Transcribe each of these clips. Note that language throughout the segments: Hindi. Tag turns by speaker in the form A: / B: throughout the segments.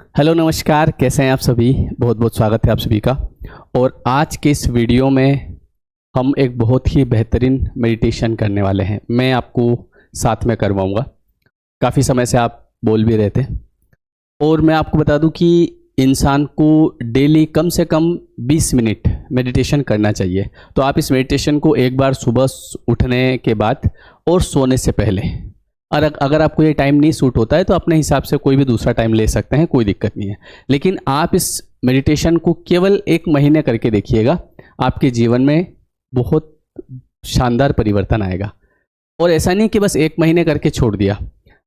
A: हेलो नमस्कार, कैसे हैं आप सभी। बहुत बहुत स्वागत है आप सभी का। और आज के इस वीडियो में हम एक बहुत ही बेहतरीन मेडिटेशन करने वाले हैं। मैं आपको साथ में करवाऊंगा। काफ़ी समय से आप बोल भी रहे थे। और मैं आपको बता दूं कि इंसान को डेली कम से कम 20 मिनट मेडिटेशन करना चाहिए। तो आप इस मेडिटेशन को एक बार सुबह उठने के बाद और सोने से पहले, और अगर आपको ये टाइम नहीं सूट होता है तो अपने हिसाब से कोई भी दूसरा टाइम ले सकते हैं, कोई दिक्कत नहीं है। लेकिन आप इस मेडिटेशन को केवल 1 महीने करके देखिएगा, आपके जीवन में बहुत शानदार परिवर्तन आएगा। और ऐसा नहीं कि बस 1 महीने करके छोड़ दिया।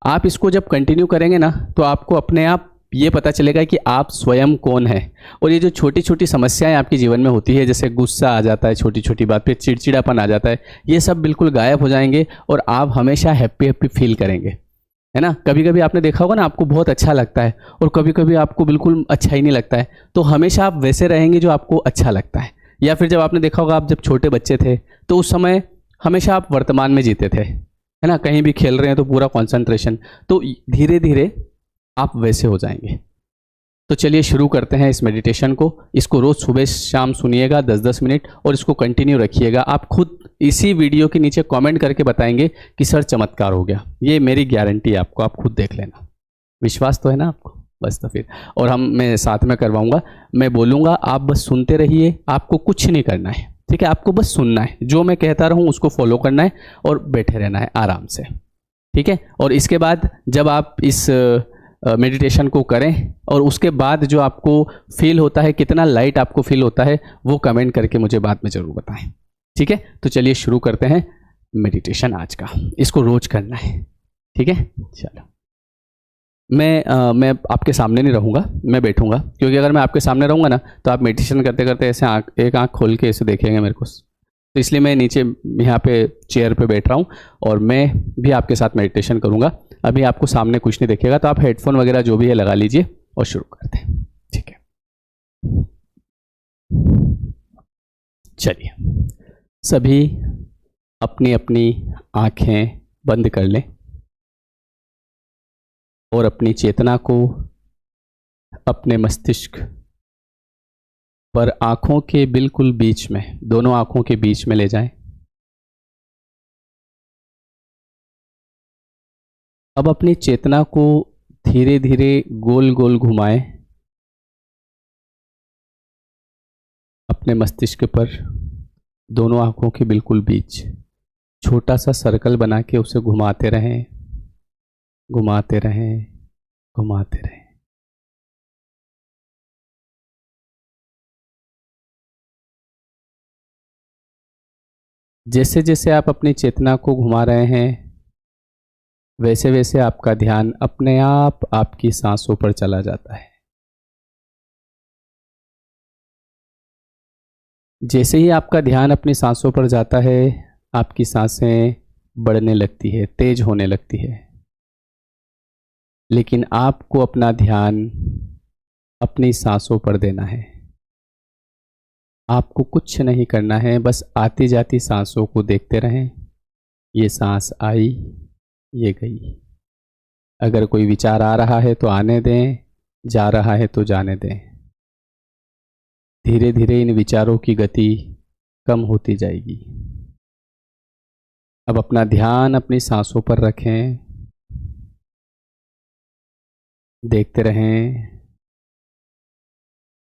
A: आप इसको जब कंटिन्यू करेंगे ना, तो आपको अपने आप ये पता चलेगा कि आप स्वयं कौन है। और ये जो छोटी छोटी समस्याएं आपके जीवन में होती है, जैसे गुस्सा आ जाता है छोटी छोटी बात पे, चिड़चिड़ापन आ जाता है, ये सब बिल्कुल गायब हो जाएंगे और आप हमेशा हैप्पी हैप्पी फील करेंगे, है ना। कभी कभी आपने देखा होगा ना, आपको बहुत अच्छा लगता है और कभी कभी आपको बिल्कुल अच्छा ही नहीं लगता है। तो हमेशा आप वैसे रहेंगे जो आपको अच्छा लगता है। या फिर जब आपने देखा होगा, आप जब छोटे बच्चे थे तो उस समय हमेशा आप वर्तमान में जीते थे, है ना। कहीं भी खेल रहे हैं तो पूरा कंसंट्रेशन। तो धीरे धीरे आप वैसे हो जाएंगे। तो चलिए शुरू करते हैं इस मेडिटेशन को। इसको रोज़ सुबह शाम सुनिएगा 10-10 मिनट, और इसको कंटिन्यू रखिएगा। आप खुद इसी वीडियो के नीचे कमेंट करके बताएंगे कि सर चमत्कार हो गया। ये मेरी गारंटी है आपको, आप खुद देख लेना। विश्वास तो है ना आपको? बस तो फिर, और मैं साथ में करवाऊंगा। मैं बोलूँगा, आप बस सुनते रहिए। आपको कुछ नहीं करना है, ठीक है। आपको बस सुनना है, जो मैं कहता रहूँ उसको फॉलो करना है और बैठे रहना है आराम से, ठीक है। और इसके बाद जब आप इस मेडिटेशन को करें और उसके बाद जो आपको फील होता है, कितना लाइट आपको फील होता है, वो कमेंट करके मुझे बाद में ज़रूर बताएं, ठीक है। तो चलिए शुरू करते हैं मेडिटेशन आज का। इसको रोज करना है, ठीक है। चलो, मैं आपके सामने नहीं रहूँगा, मैं बैठूंगा। क्योंकि अगर मैं आपके सामने रहूँगा ना, तो आप मेडिटेशन करते करते ऐसे एक आँख खोल के ऐसे देखेंगे मेरे को। तो इसलिए मैं नीचे यहाँ पे चेयर पे बैठ रहा हूँ और मैं भी आपके साथ मेडिटेशन करूँगा। अभी आपको सामने कुछ नहीं दिखेगा, तो आप हेडफोन वगैरह जो भी है लगा लीजिए और शुरू करते हैं, ठीक है। चलिए, सभी अपनी अपनी आंखें बंद कर लें और अपनी चेतना को अपने मस्तिष्क पर आंखों के बिल्कुल बीच में, दोनों आंखों के बीच में ले जाएं। अब अपनी चेतना को धीरे धीरे गोल गोल घुमाएं अपने मस्तिष्क पर, दोनों आंखों के बिल्कुल बीच। छोटा सा सर्कल बना के उसे घुमाते रहें, घुमाते रहें, घुमाते रहें। जैसे जैसे आप अपनी चेतना को घुमा रहे हैं, वैसे वैसे आपका ध्यान अपने आप आपकी सांसों पर चला जाता है। जैसे ही आपका ध्यान अपनी सांसों पर जाता है, आपकी सांसें बढ़ने लगती है, तेज होने लगती है। लेकिन आपको अपना ध्यान अपनी सांसों पर देना है। आपको कुछ नहीं करना है, बस आती जाती सांसों को देखते रहें। ये सांस आई, ये गई। अगर कोई विचार आ रहा है तो आने दें, जा रहा है तो जाने दें। धीरे धीरे इन विचारों की गति कम होती जाएगी। अब अपना ध्यान अपनी सांसों पर रखें, देखते रहें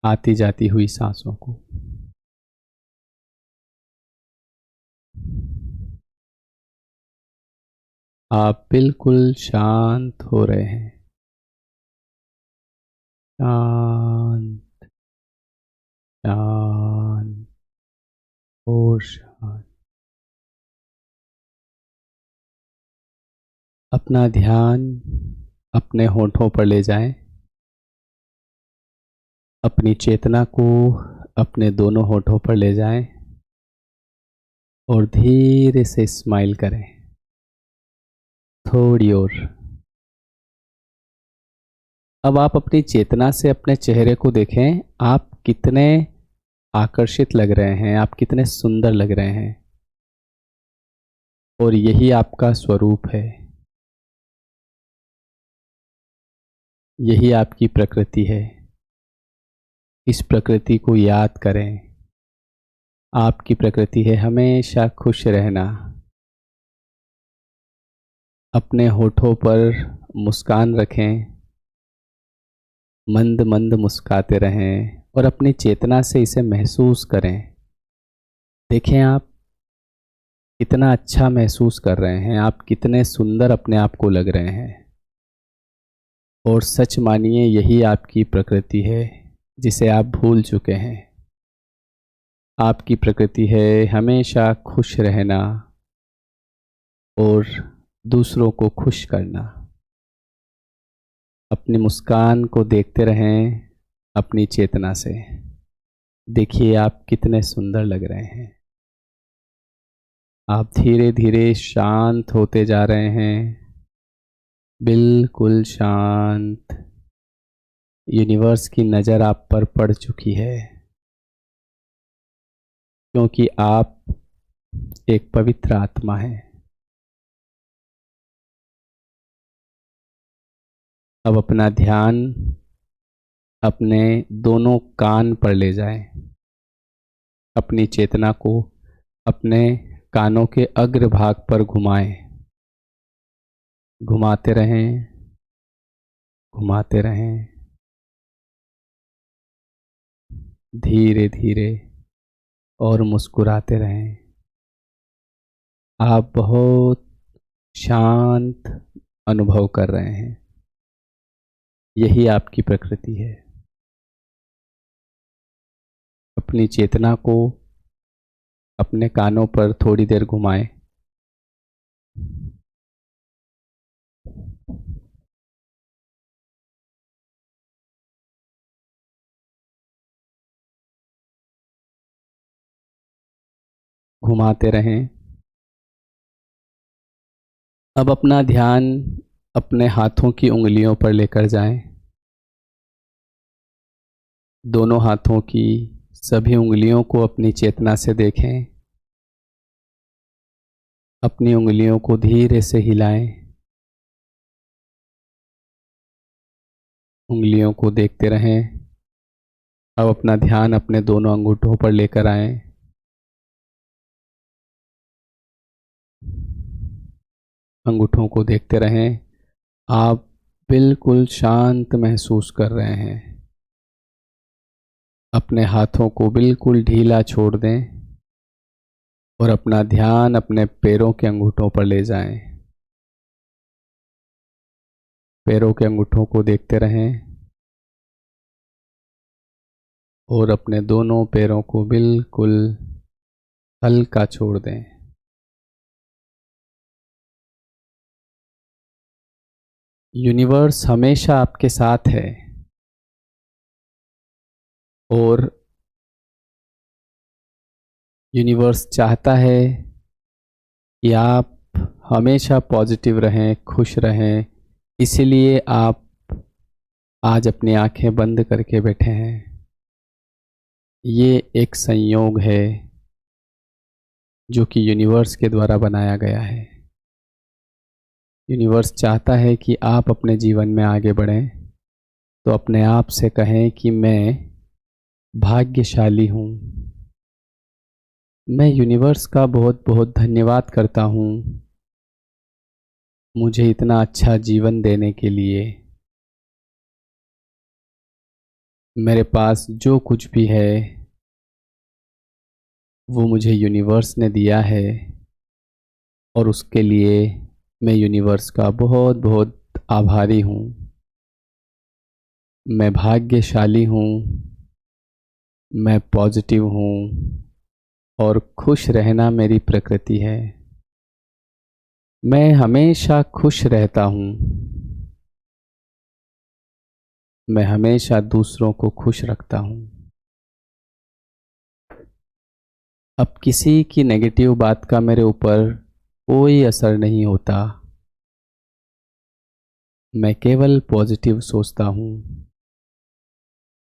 A: आती जाती हुई सांसों को। आप बिल्कुल शांत हो रहे हैं, शांत, शांत और शांत। अपना ध्यान अपने होठों पर ले जाएं। अपनी चेतना को अपने दोनों होठों पर ले जाएं और धीरे से स्माइल करें, थोड़ी और। अब आप अपनी चेतना से अपने चेहरे को देखें। आप कितने आकर्षित लग रहे हैं, आप कितने सुंदर लग रहे हैं, और यही आपका स्वरूप है। यही आपकी प्रकृति है। इस प्रकृति को याद करें। आपकी प्रकृति है हमेशा खुश रहना। अपने होठों पर मुस्कान रखें, मंद मंद मुस्काते रहें और अपनी चेतना से इसे महसूस करें। देखें आप कितना अच्छा महसूस कर रहे हैं, आप कितने सुंदर अपने आप को लग रहे हैं। और सच मानिए यही आपकी प्रकृति है जिसे आप भूल चुके हैं। आपकी प्रकृति है हमेशा खुश रहना और दूसरों को खुश करना। अपनी मुस्कान को देखते रहें अपनी चेतना से। देखिए आप कितने सुंदर लग रहे हैं। आप धीरे धीरे शांत होते जा रहे हैं, बिल्कुल शांत। यूनिवर्स की नज़र आप पर पड़ चुकी है, क्योंकि आप एक पवित्र आत्मा हैं। अब अपना ध्यान अपने दोनों कान पर ले जाएं। अपनी चेतना को अपने कानों के अग्रभाग पर घुमाएं। घुमाते रहें, घुमाते रहें, धीरे धीरे, और मुस्कुराते रहें। आप बहुत शांत अनुभव कर रहे हैं। यही आपकी प्रकृति है। अपनी चेतना को अपने कानों पर थोड़ी देर घुमाएं। घुमाते रहें। अब अपना ध्यान अपने हाथों की उंगलियों पर लेकर जाएं। दोनों हाथों की सभी उंगलियों को अपनी चेतना से देखें। अपनी उंगलियों को धीरे से हिलाएं। उंगलियों को देखते रहें। अब अपना ध्यान अपने दोनों अंगूठों पर लेकर आएं। अंगूठों को देखते रहें। आप बिल्कुल शांत महसूस कर रहे हैं। अपने हाथों को बिल्कुल ढीला छोड़ दें और अपना ध्यान अपने पैरों के अंगूठों पर ले जाएं। पैरों के अंगूठों को देखते रहें और अपने दोनों पैरों को बिल्कुल हल्का छोड़ दें। यूनिवर्स हमेशा आपके साथ है और यूनिवर्स चाहता है कि आप हमेशा पॉजिटिव रहें, खुश रहें। इसीलिए आप आज अपनी आंखें बंद करके बैठे हैं। ये एक संयोग है जो कि यूनिवर्स के द्वारा बनाया गया है। यूनिवर्स चाहता है कि आप अपने जीवन में आगे बढ़ें, तो अपने आप से कहें कि मैं भाग्यशाली हूँ। मैं यूनिवर्स का बहुत बहुत धन्यवाद करता हूँ मुझे इतना अच्छा जीवन देने के लिए। मेरे पास जो कुछ भी है वो मुझे यूनिवर्स ने दिया है और उसके लिए मैं यूनिवर्स का बहुत बहुत आभारी हूँ। मैं भाग्यशाली हूँ, मैं पॉजिटिव हूँ और खुश रहना मेरी प्रकृति है। मैं हमेशा खुश रहता हूँ। मैं हमेशा दूसरों को खुश रखता हूँ। अब किसी की नेगेटिव बात का मेरे ऊपर कोई असर नहीं होता। मैं केवल पॉजिटिव सोचता हूँ।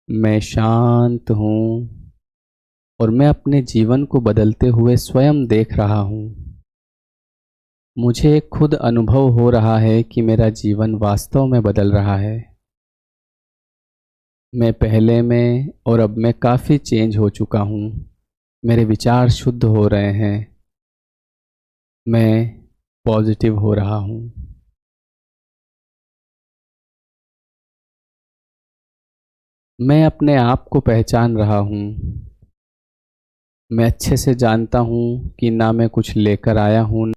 A: मैं शांत हूँ और मैं अपने जीवन को बदलते हुए स्वयं देख रहा हूँ। मुझे खुद अनुभव हो रहा है कि मेरा जीवन वास्तव में बदल रहा है। मैं पहले में और अब में काफ़ी चेंज हो चुका हूँ। मेरे विचार शुद्ध हो रहे हैं। मैं पॉजिटिव हो रहा हूँ। मैं अपने आप को पहचान रहा हूँ। मैं अच्छे से जानता हूँ कि ना मैं कुछ लेकर आया हूँ